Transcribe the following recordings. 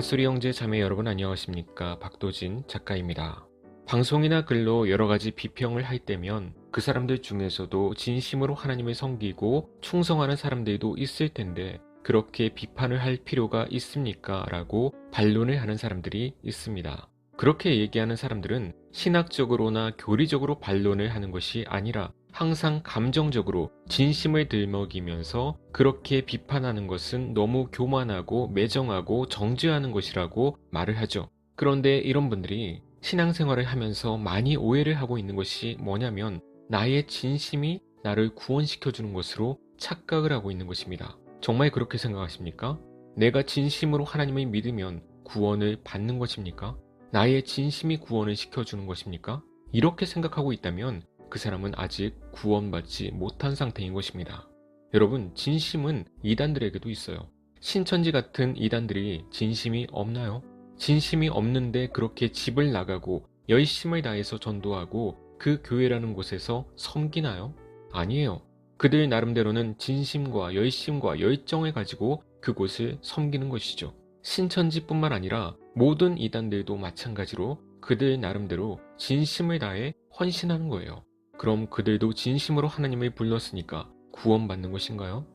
핫소리 형제 자매 여러분 안녕하십니까? 박도진 작가입니다. 방송이나 글로 여러 가지 비평을 할 때면 그 사람들 중에서도 진심으로 하나님을 섬기고 충성하는 사람들도 있을 텐데 그렇게 비판을 할 필요가 있습니까? 라고 반론을 하는 사람들이 있습니다. 그렇게 얘기하는 사람들은 신학적으로나 교리적으로 반론을 하는 것이 아니라 항상 감정적으로 진심을 들먹이면서 그렇게 비판하는 것은 너무 교만하고 매정하고 정죄하는 것이라고 말을 하죠. 그런데 이런 분들이 신앙생활을 하면서 많이 오해를 하고 있는 것이 뭐냐면 나의 진심이 나를 구원시켜주는 것으로 착각을 하고 있는 것입니다. 정말 그렇게 생각하십니까? 내가 진심으로 하나님을 믿으면 구원을 받는 것입니까? 나의 진심이 구원을 시켜주는 것입니까? 이렇게 생각하고 있다면 그 사람은 아직 구원받지 못한 상태인 것입니다. 여러분, 진심은 이단들에게도 있어요. 신천지 같은 이단들이 진심이 없나요? 진심이 없는데 그렇게 집을 나가고 열심을 다해서 전도하고 그 교회라는 곳에서 섬기나요? 아니에요. 그들 나름대로는 진심과 열심과 열정을 가지고 그곳을 섬기는 것이죠. 신천지뿐만 아니라 모든 이단들도 마찬가지로 그들 나름대로 진심을 다해 헌신하는 거예요. 그럼 그들도 진심으로 하나님을 불렀으니까 구원받는 것인가요?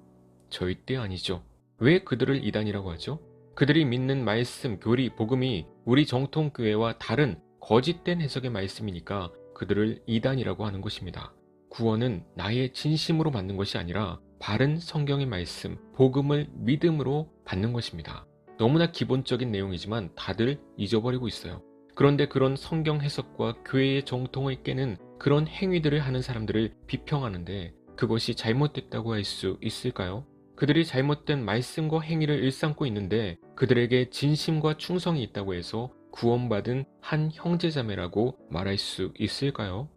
절대 아니죠. 왜 그들을 이단이라고 하죠? 그들이 믿는 말씀, 교리, 복음이 우리 정통교회와 다른 거짓된 해석의 말씀이니까 그들을 이단이라고 하는 것입니다. 구원은 나의 진심으로 받는 것이 아니라 바른 성경의 말씀, 복음을 믿음으로 받는 것입니다. 너무나 기본적인 내용이지만 다들 잊어버리고 있어요. 그런데 그런 성경 해석과 교회의 정통을 깨는 그런 행위들을 하는 사람들을 비평하는데 그것이 잘못됐다고 할 수 있을까요? 그들이 잘못된 말씀과 행위를 일삼고 있는데 그들에게 진심과 충성이 있다고 해서 구원받은 한 형제자매라고 말할 수 있을까요?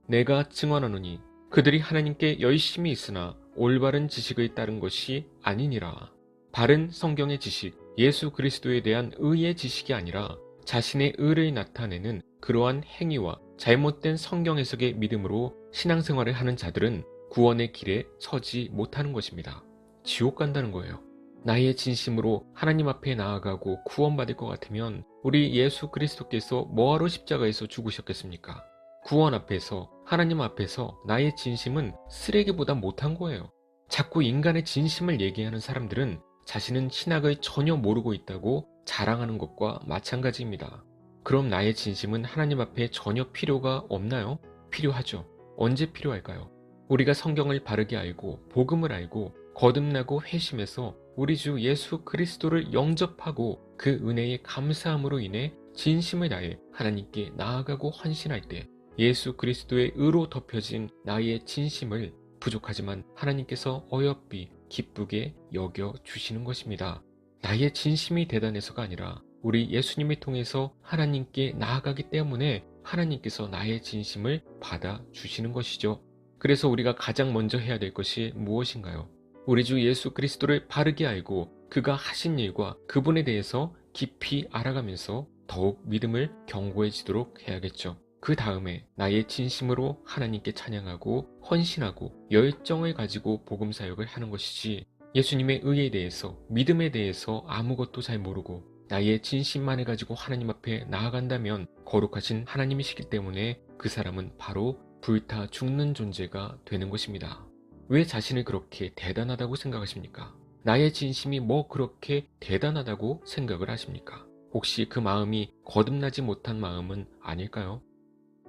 내가 증언하노니 그들이 하나님께 열심히 있으나 올바른 지식을 따른 것이 아니니라. 바른 성경의 지식, 예수 그리스도에 대한 의의 지식이 아니라 자신의 의를 나타내는 그러한 행위와 잘못된 성경 해석의 믿음으로 신앙생활을 하는 자들은 구원의 길에 서지 못하는 것입니다. 지옥 간다는 거예요. 나의 진심으로 하나님 앞에 나아가고 구원받을 것 같으면 우리 예수 그리스도께서 뭐하러 십자가에서 죽으셨겠습니까? 구원 앞에서 하나님 앞에서 나의 진심은 쓰레기보다 못한 거예요. 자꾸 인간의 진심을 얘기하는 사람들은 자신은 신학을 전혀 모르고 있다고 자랑하는 것과 마찬가지입니다. 그럼 나의 진심은 하나님 앞에 전혀 필요가 없나요? 필요하죠. 언제 필요할까요? 우리가 성경을 바르게 알고 복음을 알고 거듭나고 회심해서 우리 주 예수 그리스도를 영접하고 그 은혜에 감사함으로 인해 진심을 다해 하나님께 나아가고 헌신할 때 예수 그리스도의 의로 덮여진 나의 진심을 부족하지만 하나님께서 어여삐 기쁘게 여겨 주시는 것입니다. 나의 진심이 대단해서가 아니라 우리 예수님을 통해서 하나님께 나아가기 때문에 하나님께서 나의 진심을 받아 주시는 것이죠. 그래서 우리가 가장 먼저 해야 될 것이 무엇인가요? 우리 주 예수 그리스도를 바르게 알고 그가 하신 일과 그분에 대해서 깊이 알아가면서 더욱 믿음을 견고해지도록 해야겠죠. 그 다음에 나의 진심으로 하나님께 찬양하고 헌신하고 열정을 가지고 복음 사역을 하는 것이지 예수님의 의에 대해서 믿음에 대해서 아무것도 잘 모르고 나의 진심만을 가지고 하나님 앞에 나아간다면 거룩하신 하나님이시기 때문에 그 사람은 바로 불타 죽는 존재가 되는 것입니다. 왜 자신을 그렇게 대단하다고 생각하십니까? 나의 진심이 뭐 그렇게 대단하다고 생각을 하십니까? 혹시 그 마음이 거듭나지 못한 마음은 아닐까요?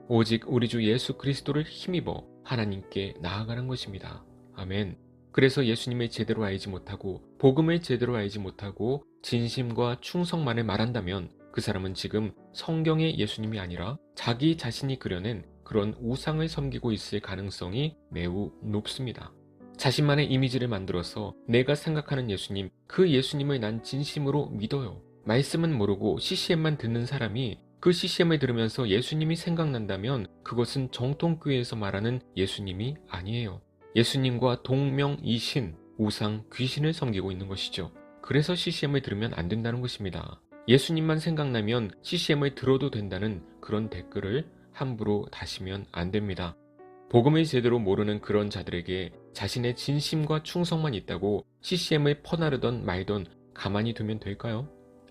오직 우리 주 예수 그리스도를 힘입어 하나님께 나아가는 것입니다. 아멘. 그래서 예수님을 제대로 알지 못하고 복음을 제대로 알지 못하고 진심과 충성만을 말한다면 그 사람은 지금 성경의 예수님이 아니라 자기 자신이 그려낸 그런 우상을 섬기고 있을 가능성이 매우 높습니다. 자신만의 이미지를 만들어서 내가 생각하는 예수님, 그 예수님을 난 진심으로 믿어요. 말씀은 모르고 CCM만 듣는 사람이 그 CCM을 들으면서 예수님이 생각난다면 그것은 정통교회에서 말하는 예수님이 아니에요. 예수님과 동명이신 우상 귀신을 섬기고 있는 것이죠. 그래서 CCM을 들으면 안 된다는 것입니다. 예수님만 생각나면 CCM을 들어도 된다는 그런 댓글을 함부로 다시면 안 됩니다. 복음을 제대로 모르는 그런 자들에게 자신의 진심과 충성만 있다고 CCM을 퍼나르던 말던 가만히 두면 될까요?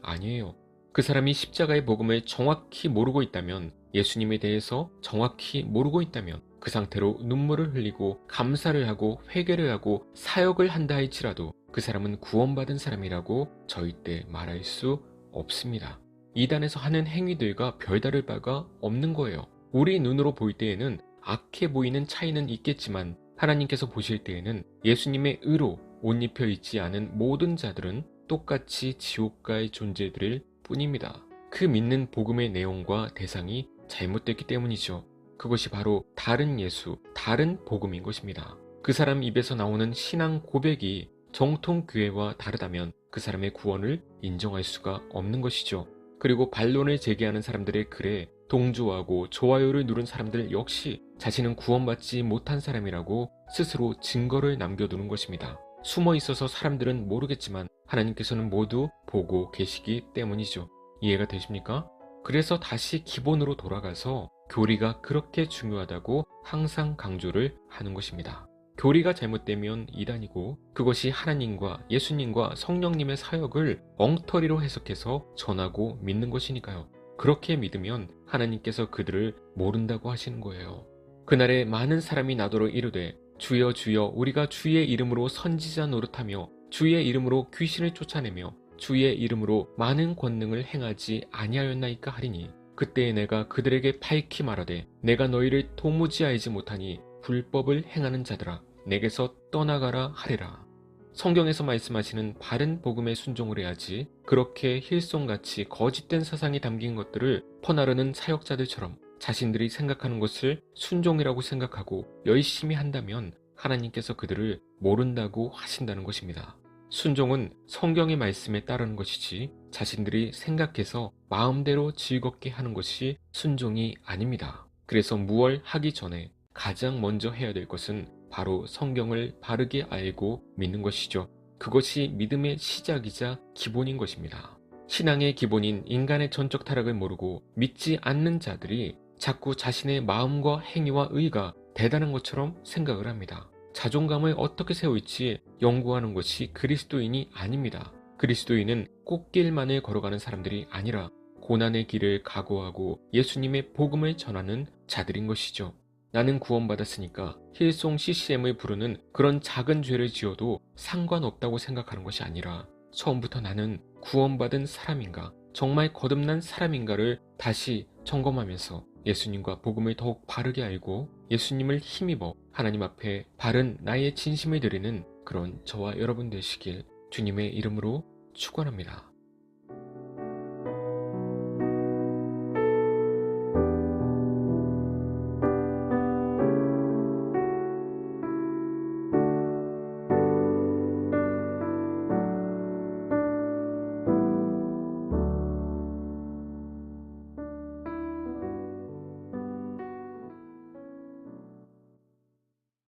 아니에요. 그 사람이 십자가의 복음을 정확히 모르고 있다면, 예수님에 대해서 정확히 모르고 있다면 그 상태로 눈물을 흘리고 감사를 하고 회개를 하고 사역을 한다 할지라도 그 사람은 구원받은 사람이라고 절대 말할 수 없습니다. 이단에서 하는 행위들과 별다를 바가 없는 거예요. 우리 눈으로 볼 때에는 악해 보이는 차이는 있겠지만 하나님께서 보실 때에는 예수님의 의로 옷 입혀 있지 않은 모든 자들은 똑같이 지옥 갈 존재들일 뿐입니다. 그 믿는 복음의 내용과 대상이 잘못됐기 때문이죠. 그것이 바로 다른 예수, 다른 복음인 것입니다. 그 사람 입에서 나오는 신앙 고백이 정통 교회와 다르다면 그 사람의 구원을 인정할 수가 없는 것이죠. 그리고 반론을 제기하는 사람들의 글에 동조하고 좋아요를 누른 사람들 역시 자신은 구원받지 못한 사람이라고 스스로 증거를 남겨두는 것입니다. 숨어 있어서 사람들은 모르겠지만 하나님께서는 모두 보고 계시기 때문이죠. 이해가 되십니까? 그래서 다시 기본으로 돌아가서 교리가 그렇게 중요하다고 항상 강조를 하는 것입니다. 교리가 잘못되면 이단이고 그것이 하나님과 예수님과 성령님의 사역을 엉터리로 해석해서 전하고 믿는 것이니까요. 그렇게 믿으면 하나님께서 그들을 모른다고 하시는 거예요. 그날에 많은 사람이 나더러 이르되 주여 주여 우리가 주의 이름으로 선지자 노릇하며 주의 이름으로 귀신을 쫓아내며 주의 이름으로 많은 권능을 행하지 아니하였나이까 하리니 그때에 내가 그들에게 밝히 말하되 내가 너희를 도무지 알지 못하니 불법을 행하는 자들아 내게서 떠나가라 하리라. 성경에서 말씀하시는 바른 복음에 순종을 해야지 그렇게 힐송같이 거짓된 사상이 담긴 것들을 퍼나르는 사역자들처럼 자신들이 생각하는 것을 순종이라고 생각하고 열심히 한다면 하나님께서 그들을 모른다고 하신다는 것입니다. 순종은 성경의 말씀에 따르는 것이지 자신들이 생각해서 마음대로 즐겁게 하는 것이 순종이 아닙니다. 그래서 무얼 하기 전에 가장 먼저 해야 될 것은 바로 성경을 바르게 알고 믿는 것이죠. 그것이 믿음의 시작이자 기본인 것입니다. 신앙의 기본인 인간의 전적 타락을 모르고 믿지 않는 자들이 자꾸 자신의 마음과 행위와 의가 대단한 것처럼 생각을 합니다. 자존감을 어떻게 세울지 연구하는 것이 그리스도인이 아닙니다. 그리스도인은 꽃길만을 걸어가는 사람들이 아니라 고난의 길을 각오하고 예수님의 복음을 전하는 자들인 것이죠. 나는 구원받았으니까 힐송 CCM을 부르는 그런 작은 죄를 지어도 상관없다고 생각하는 것이 아니라 처음부터 나는 구원받은 사람인가, 정말 거듭난 사람인가를 다시 점검하면서 예수님과 복음을 더욱 바르게 알고 예수님을 힘입어 하나님 앞에 바른 나의 진심을 드리는 그런 저와 여러분 되시길 주님의 이름으로 축원합니다.